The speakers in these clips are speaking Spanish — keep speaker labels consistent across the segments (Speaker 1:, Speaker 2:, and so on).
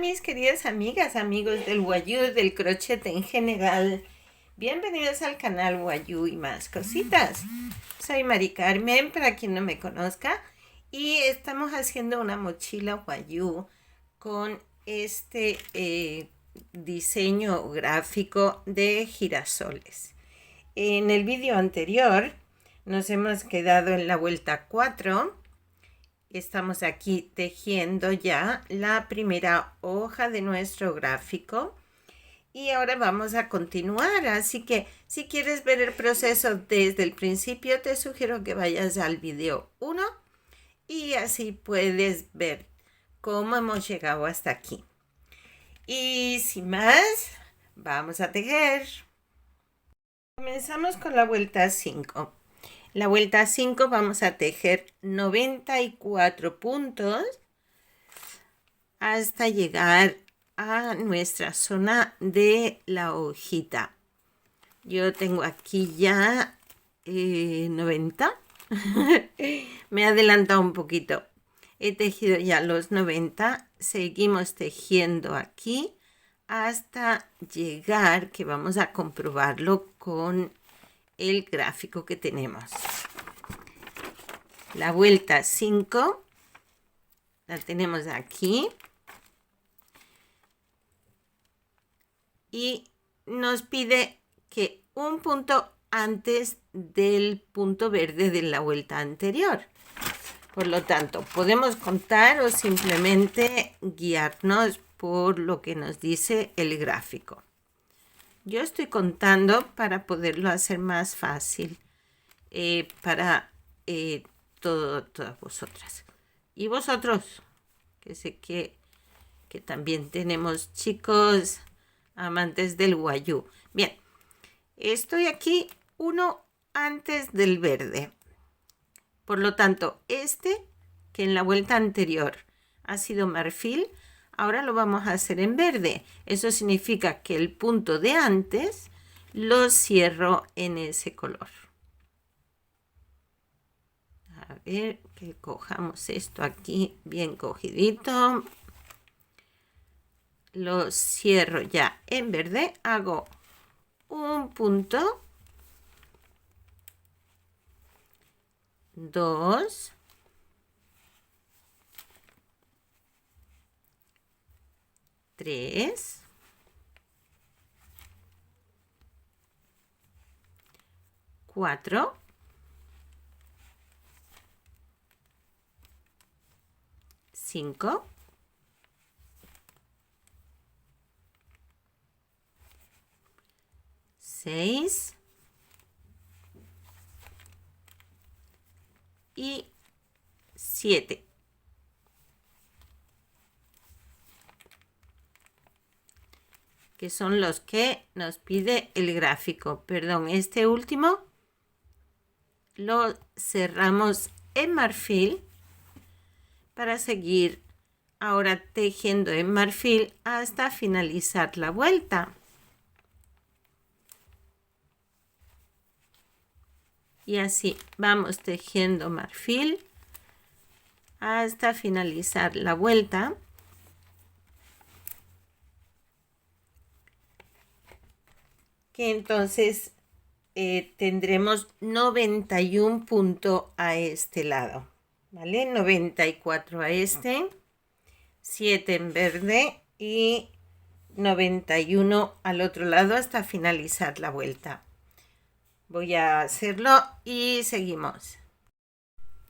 Speaker 1: mis queridas amigas, amigos del Wayuu, del crochet en general. Bienvenidos al canal Wayuu y más cositas. Soy Mari Carmen, para quien no me conozca, y estamos haciendo una mochila Wayuu con este diseño gráfico de girasoles. En el vídeo anterior nos hemos quedado en la vuelta 4. Estamos aquí tejiendo ya la primera hoja de nuestro gráfico y ahora vamos a continuar, así que si quieres ver el proceso desde el principio te sugiero que vayas al video 1 y así puedes ver cómo hemos llegado hasta aquí. Y sin más, vamos a tejer. Comenzamos con la vuelta 5. La vuelta 5 vamos a tejer 94 puntos hasta llegar a nuestra zona de la hojita. Yo tengo aquí ya 90. Me he adelantado un poquito. He tejido ya los 90. Seguimos tejiendo aquí hasta llegar, que vamos a comprobarlo con el gráfico que tenemos. La vuelta 5 la tenemos aquí y nos pide que un punto antes del punto verde de la vuelta anterior. Por lo tanto, podemos contar o simplemente guiarnos por lo que nos dice el gráfico. Yo estoy contando para poderlo hacer más fácil para todas vosotras. Y vosotros, que sé que también tenemos chicos amantes del Wayuu. Bien, estoy aquí uno antes del verde. Por lo tanto, que en la vuelta anterior ha sido marfil, ahora lo vamos a hacer en verde. Eso significa que el punto de antes lo cierro en ese color. A ver, que cojamos esto aquí bien cogidito. Lo cierro ya en verde. Hago un punto. 2. 3. 4. 5. 6. Y 7. Que son los que nos pide el gráfico. Perdón, este último lo cerramos en marfil para seguir ahora tejiendo en marfil hasta finalizar la vuelta. Y así vamos tejiendo marfil hasta finalizar la vuelta. Que entonces tendremos 91 puntos a este lado, ¿vale? 94 a este, 7 en verde y 91 al otro lado hasta finalizar la vuelta. Voy a hacerlo y seguimos.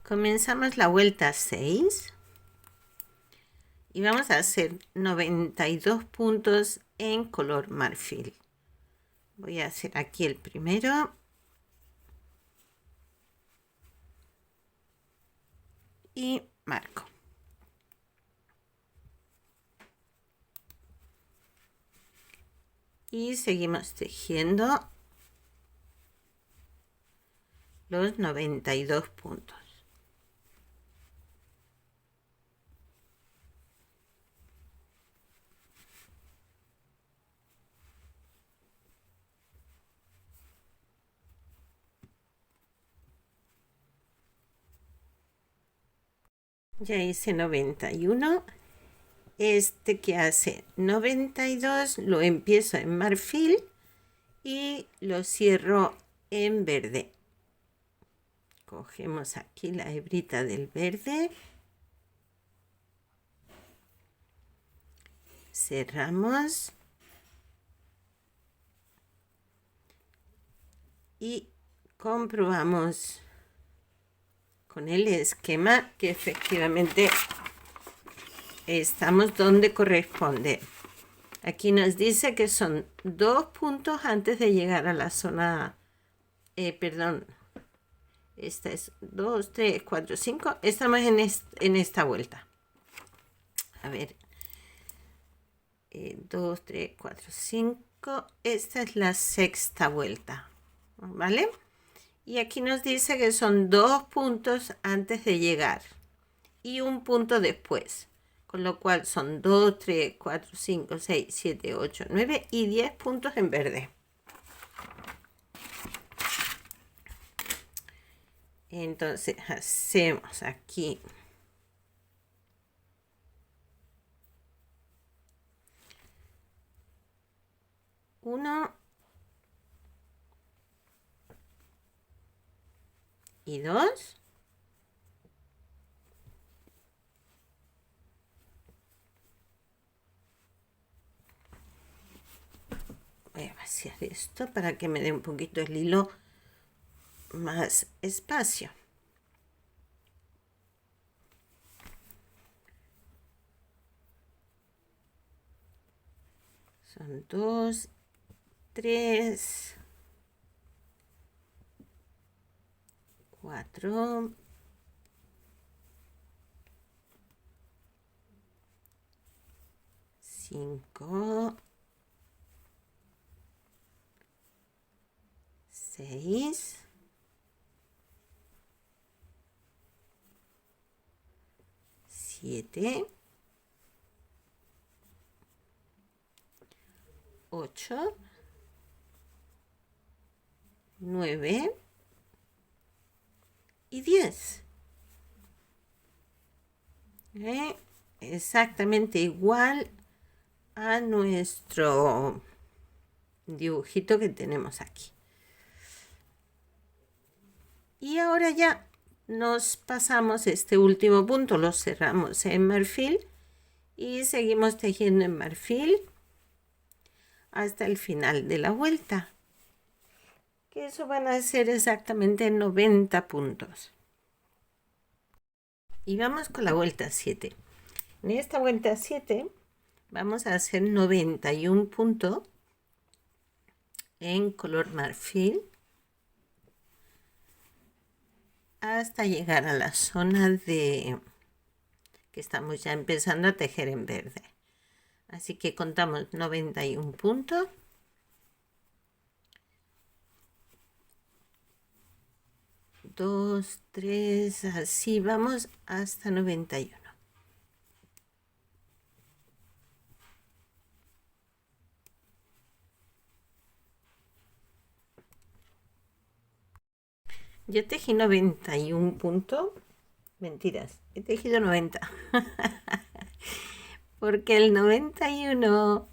Speaker 1: Comenzamos la vuelta 6 y vamos a hacer 92 puntos en color marfil. Voy a hacer aquí el primero y marco. Y seguimos tejiendo los 92 puntos. Ya hice 91. este que hace 92 lo empiezo en marfil y lo cierro en verde. Cogemos aquí la hebrita del verde, cerramos y comprobamos con el esquema que efectivamente estamos donde corresponde. Aquí nos dice que son 2 puntos antes de llegar a la zona, perdón, esta es 2, 3, 4, 5, estamos en esta vuelta. A ver, 2, 3, 4, 5, esta es la sexta vuelta, ¿vale? Y aquí nos dice que son 2 puntos antes de llegar y 1 punto después. Con lo cual son 2, 3, 4, 5, 6, 7, 8, 9 y 10 puntos en verde. Entonces hacemos aquí uno y 2. Voy a vaciar esto para que me dé un poquito el hilo más espacio. Son 2, 3, 4, 5, 6, 7, 8, 9 y 10. Exactamente igual a nuestro dibujito que tenemos aquí. Y ahora ya nos pasamos este último punto, lo cerramos en marfil y seguimos tejiendo en marfil hasta el final de la vuelta, que eso van a ser exactamente 90 puntos. Y vamos con la vuelta 7. En esta vuelta 7 vamos a hacer 91 puntos en color marfil hasta llegar a la zona de que estamos ya empezando a tejer en verde. Así que contamos 91 puntos. Dos, tres, así vamos hasta 91. Yo tejí 91 puntos. Mentiras, he tejido 90. Porque el 91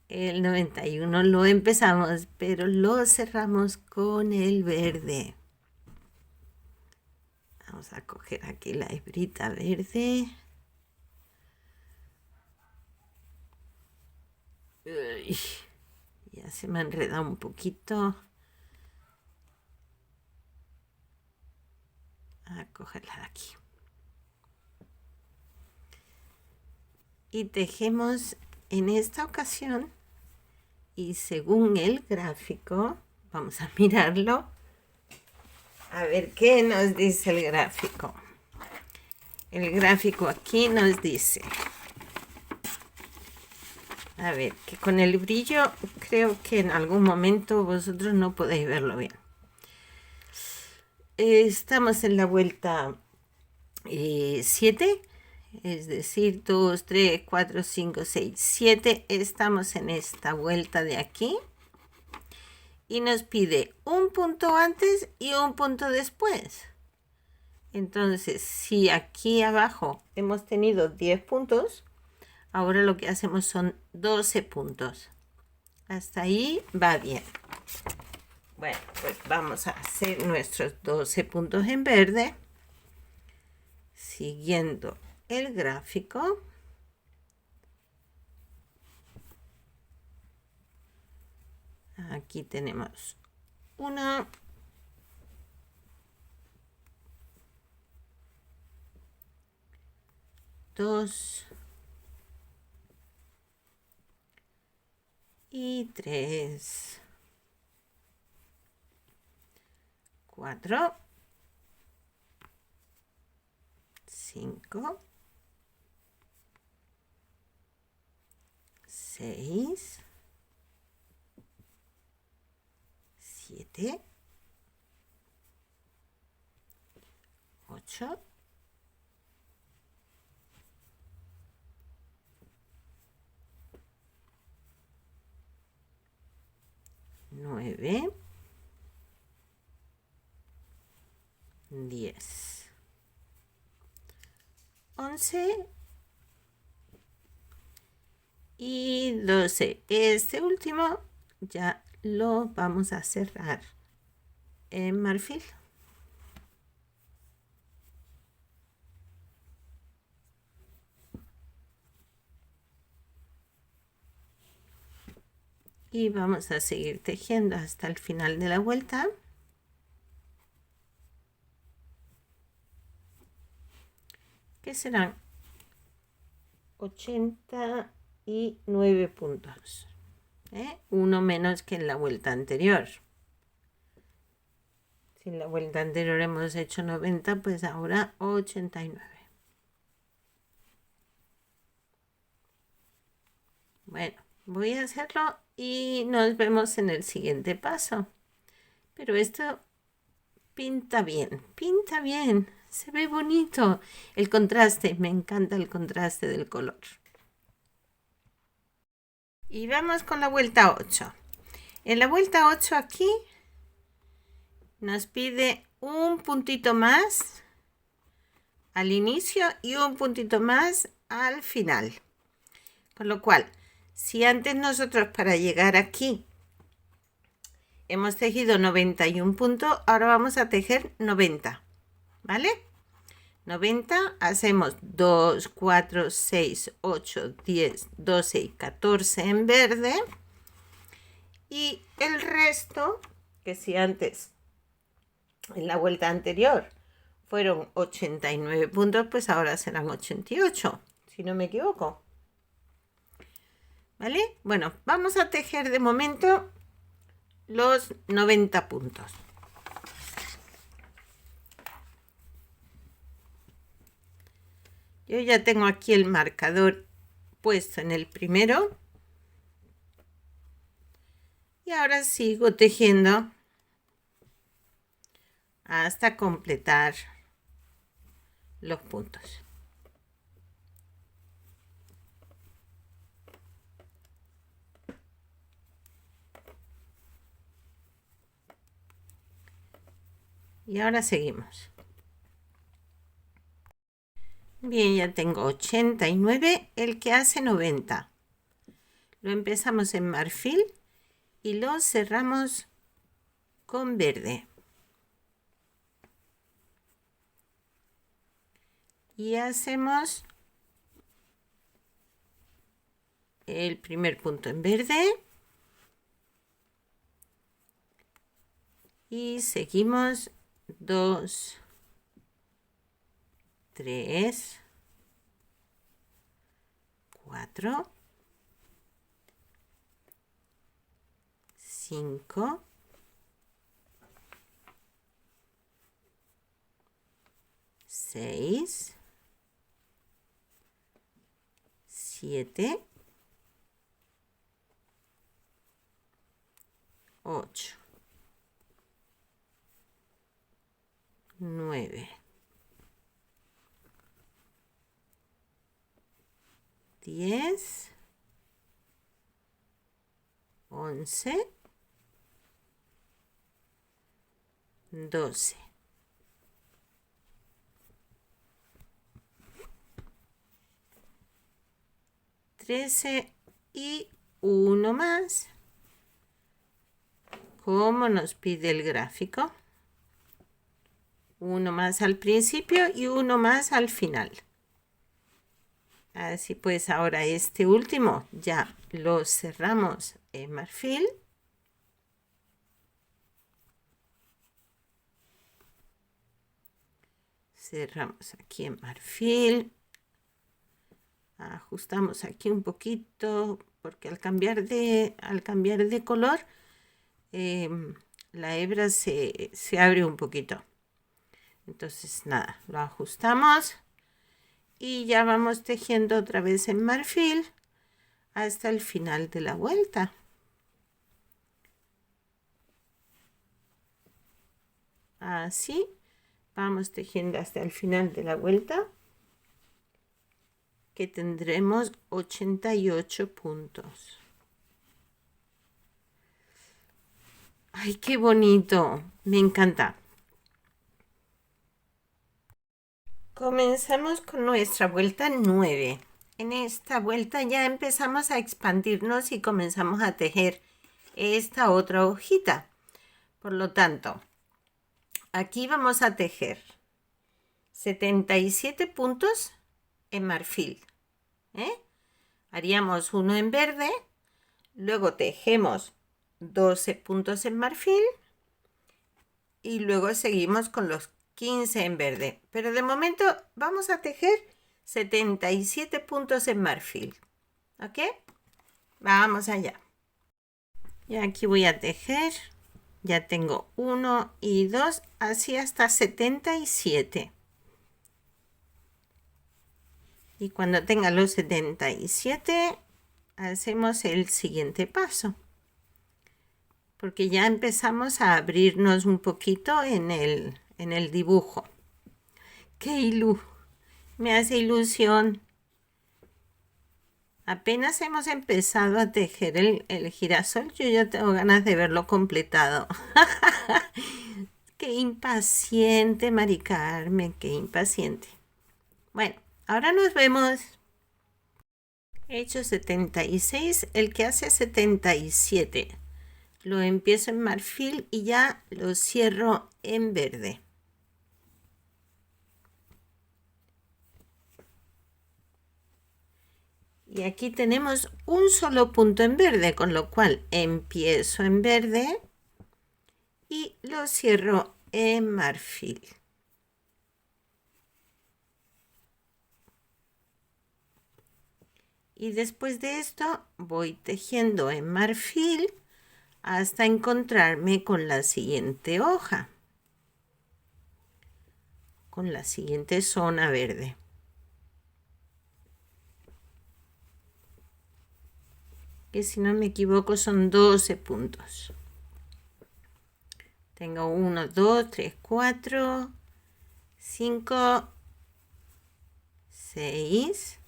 Speaker 1: el 91 lo empezamos, pero lo cerramos con el verde. Vamos a coger aquí la hebrita verde. Uy, ya se me ha enredado un poquito. A cogerla de aquí. Y tejemos en esta ocasión, y según el gráfico, vamos a mirarlo, a ver qué nos dice el gráfico. El gráfico aquí nos dice, a ver, que con el brillo creo que en algún momento vosotros no podéis verlo bien. Estamos en la vuelta 7, es decir, 2, 3, 4, 5, 6, 7. Estamos en esta vuelta de aquí y nos pide un punto antes y un punto después. Entonces, si aquí abajo hemos tenido 10 puntos, ahora lo que hacemos son 12 puntos. Hasta ahí va bien. Bueno, pues vamos a hacer nuestros 12 puntos en verde, siguiendo el gráfico. Aquí tenemos 1, 2 y 3, 4, 5, 6, 7, 8, 9, 10, 11 y 12. Este último ya lo vamos a cerrar en marfil. Y vamos a seguir tejiendo hasta el final de la vuelta. Que serán 89 puntos. Uno menos que en la vuelta anterior. Si en la vuelta anterior hemos hecho 90, pues ahora 89. Bueno, voy a hacerlo y nos vemos en el siguiente paso. Pero esto pinta bien, se ve bonito. El contraste, me encanta el contraste del color. Y vamos con la vuelta 8. En la vuelta 8 aquí nos pide un puntito más al inicio y un puntito más al final. Con lo cual, si antes nosotros para llegar aquí hemos tejido 91 puntos, ahora vamos a tejer 90, ¿vale? 90, hacemos 2, 4, 6, 8, 10, 12 y 14 en verde. Y el resto, que si antes, en la vuelta anterior, fueron 89 puntos, pues ahora serán 88, si no me equivoco. ¿Vale? Bueno, vamos a tejer de momento los 90 puntos. Yo ya tengo aquí el marcador puesto en el primero. Y ahora sigo tejiendo hasta completar los puntos. Y ahora seguimos. Bien, ya tengo 89, el que hace 90. Lo empezamos en marfil y lo cerramos con verde. Y hacemos el primer punto en verde. Y seguimos 2, 3, 4, 5, 6, 7, 8, 9, 10, 11, 12, 13 y uno más, como nos pide el gráfico. Uno más al principio y uno más al final. Así pues, ahora este último ya lo cerramos en marfil. Cerramos aquí en marfil. Ajustamos aquí un poquito porque al cambiar de color la hebra se abre un poquito. Entonces nada, lo ajustamos y ya vamos tejiendo otra vez en marfil hasta el final de la vuelta. Así vamos tejiendo hasta el final de la vuelta, que tendremos 88 puntos. ¡Ay, qué bonito! Me encanta. Comenzamos con nuestra vuelta 9. En esta vuelta ya empezamos a expandirnos y comenzamos a tejer esta otra hojita. Por lo tanto, aquí vamos a tejer 77 puntos en marfil. Haríamos uno en verde, luego tejemos 12 puntos en marfil y luego seguimos con los 15 en verde. Pero de momento vamos a tejer 77 puntos en marfil. ¿Ok? Vamos allá. Y aquí voy a tejer. Ya tengo 1 y 2, así hasta 77. Y cuando tenga los 77, hacemos el siguiente paso. Porque ya empezamos a abrirnos un poquito en el dibujo. ¡Qué me hace ilusión! Apenas hemos empezado a tejer el girasol, yo ya tengo ganas de verlo completado. ¡Qué impaciente, Mari Carmen! ¡Qué impaciente! Bueno, ahora nos vemos. He hecho 76, el que hace 77. Lo empiezo en marfil y ya lo cierro en verde. Y aquí tenemos un solo punto en verde, con lo cual empiezo en verde y lo cierro en marfil. Y después de esto voy tejiendo en marfil hasta encontrarme con la siguiente hoja, con la siguiente zona verde. Que si no me equivoco son 12 puntos. Tengo 1, 2, 3, 4, 5, 6,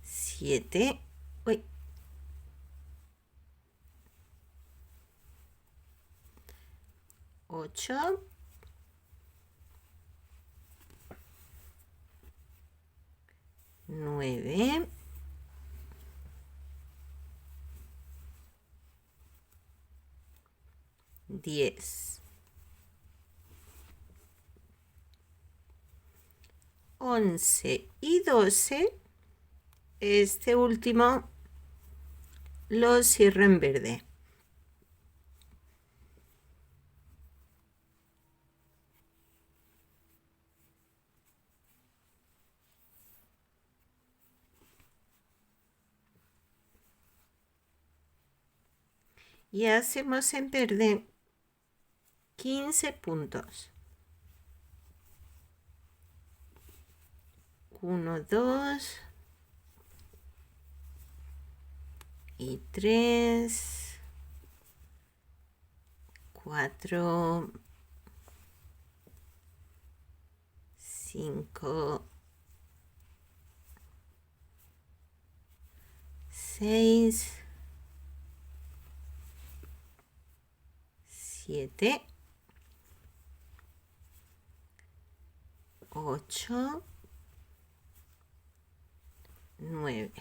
Speaker 1: 7, 8, 9, 10, 11 y 12. Este último lo cierro en verde. Y hacemos en verde 15 puntos. 1, 2 y 3, 4, 5, 6, 7, 8, 9,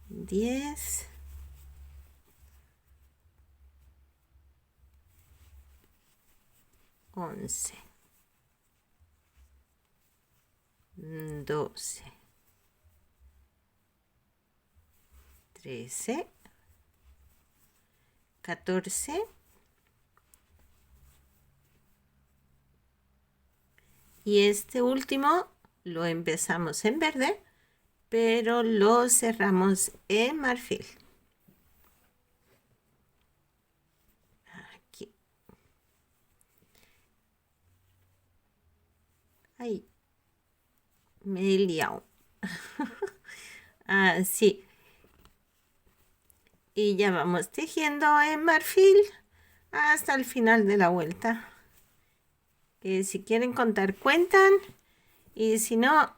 Speaker 1: 10, 11, 12, 13, 14 y este último lo empezamos en verde, pero lo cerramos en marfil. Aquí. Ahí. Me he liado. Así. Y ya vamos tejiendo en marfil hasta el final de la vuelta. Que si quieren contar, cuentan. Y si no,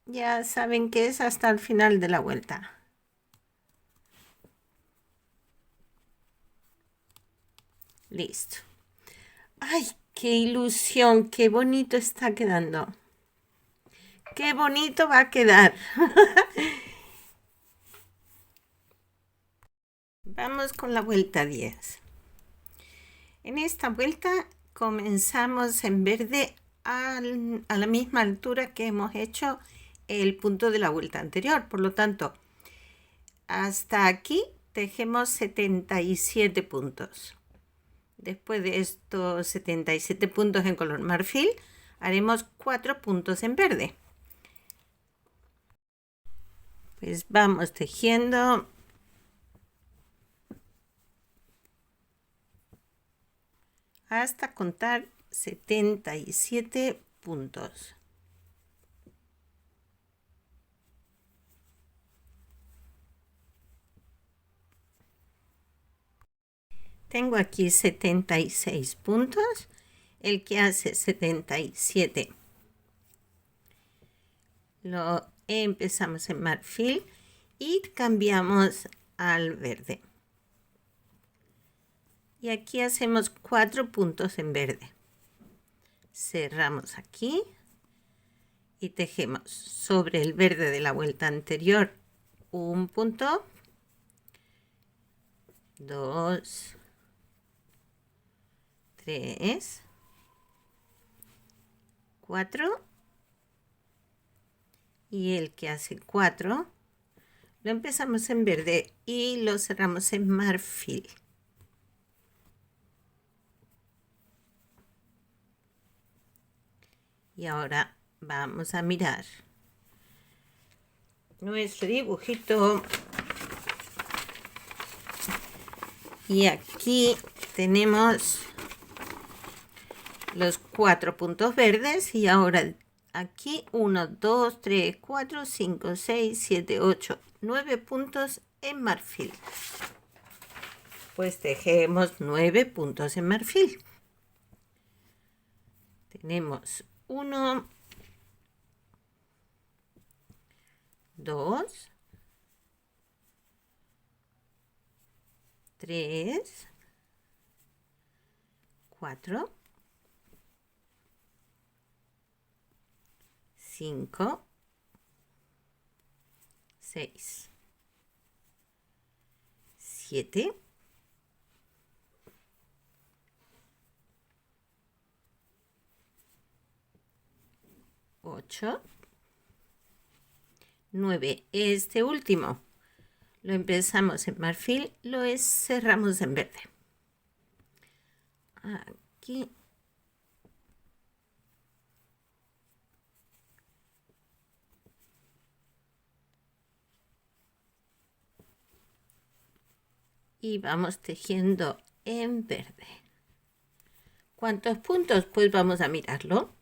Speaker 1: ya saben que es hasta el final de la vuelta. Listo. ¡Ay, qué ilusión! ¡Qué bonito está quedando! ¡Qué bonito va a quedar! Vamos con la vuelta 10. En esta vuelta comenzamos en verde a la misma altura que hemos hecho el punto de la vuelta anterior. Por lo tanto, hasta aquí tejemos 77 puntos. Después de estos 77 puntos en color marfil, haremos 4 puntos en verde. Pues vamos tejiendo hasta contar 77 puntos. Tengo aquí 76 puntos, el que hace 77 lo empezamos en marfil y cambiamos al verde. Y aquí hacemos 4 puntos en verde. Cerramos aquí y tejemos sobre el verde de la vuelta anterior un punto, 2, 3, 4 y el que hace 4 lo empezamos en verde y lo cerramos en marfil. Y ahora vamos a mirar nuestro dibujito. Y aquí tenemos los 4 puntos verdes. Y ahora aquí 1, 2, 3, 4, 5, 6, 7, 8, 9 puntos en marfil. Pues tejemos 9 puntos en marfil. Tenemos 1, 2, 3, 4, 5, 6, 7, 8, 9. Este último lo empezamos en marfil, lo cerramos en verde. Aquí. Y vamos tejiendo en verde. ¿Cuántos puntos? Pues vamos a mirarlo.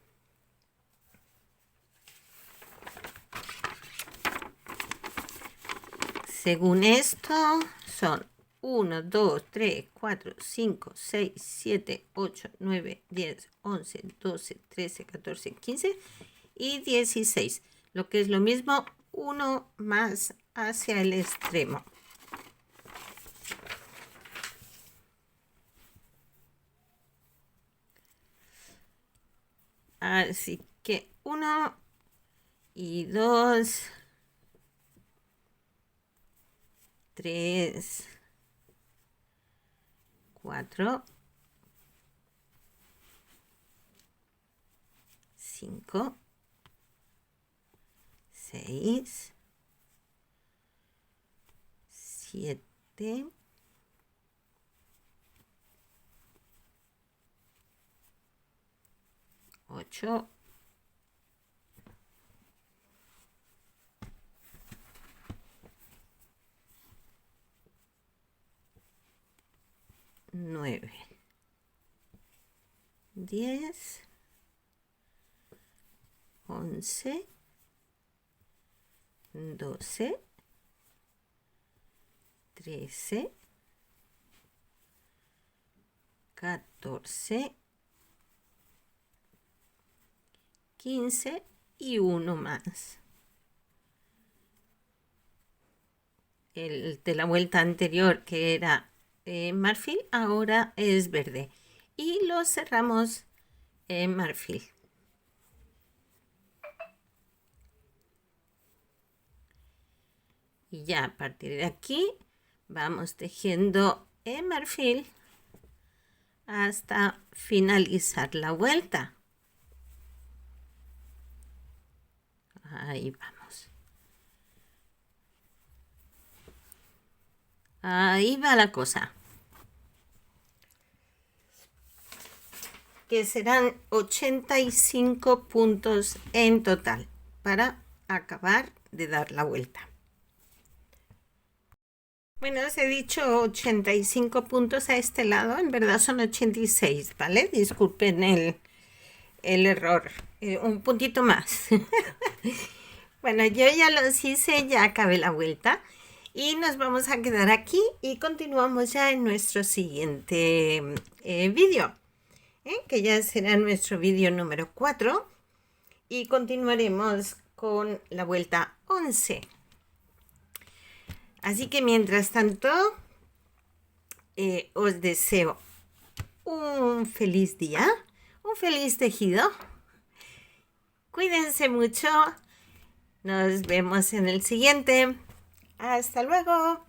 Speaker 1: Según esto, son 1, 2, 3, 4, 5, 6, 7, 8, 9, 10, 11, 12, 13, 14, 15 y 16. Lo que es lo mismo, uno más hacia el extremo. Así que 1 y 2, 3, 4, 5, 6, 7, 8, 9, 10, 11, 12, 13, 14, 15 y uno más. El de la vuelta anterior, que era marfil, ahora es verde. Y lo cerramos en marfil. Y ya a partir de aquí vamos tejiendo en marfil hasta finalizar la vuelta. Ahí vamos. Ahí va la cosa. Que serán 85 puntos en total para acabar de dar la vuelta. Bueno, os he dicho 85 puntos a este lado, en verdad son 86, ¿vale? Disculpen el error, un puntito más. Bueno, yo ya los hice, ya acabé la vuelta y nos vamos a quedar aquí y continuamos ya en nuestro siguiente vídeo, que ya será nuestro vídeo número 4 y continuaremos con la vuelta 11. Así que mientras tanto, os deseo un feliz día, un feliz tejido. Cuídense mucho. Nos vemos en el siguiente. Hasta luego.